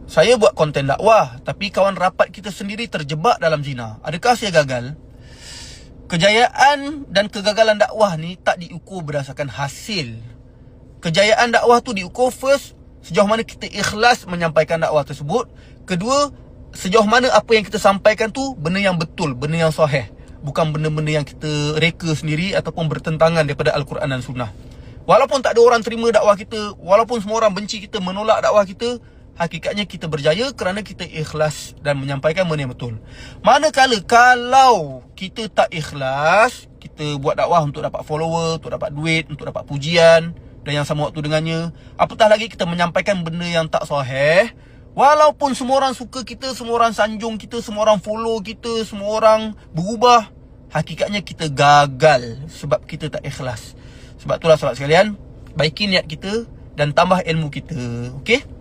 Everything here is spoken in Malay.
saya buat konten dakwah, tapi kawan rapat kita sendiri terjebak dalam zina. Adakah saya gagal? Kejayaan dan kegagalan dakwah ni tak diukur berdasarkan hasil. Kejayaan dakwah tu diukur first, sejauh mana kita ikhlas menyampaikan dakwah tersebut. Kedua, sejauh mana apa yang kita sampaikan tu benda yang betul, benda yang sahih, bukan benda-benda yang kita reka sendiri ataupun bertentangan daripada Al-Quran dan Sunnah. Walaupun tak ada orang terima dakwah kita, walaupun semua orang benci kita, menolak dakwah kita, hakikatnya kita berjaya kerana kita ikhlas dan menyampaikan benda yang betul. Manakala kalau kita tak ikhlas, kita buat dakwah untuk dapat follower, untuk dapat duit, untuk dapat pujian dan yang sama waktu dengannya, apatah lagi kita menyampaikan benda yang tak sahih, walaupun semua orang suka kita, semua orang sanjung kita, semua orang follow kita, semua orang berubah, hakikatnya kita gagal sebab kita tak ikhlas. Sebab itulah sahabat sekalian, baiki niat kita dan tambah ilmu kita. Okey?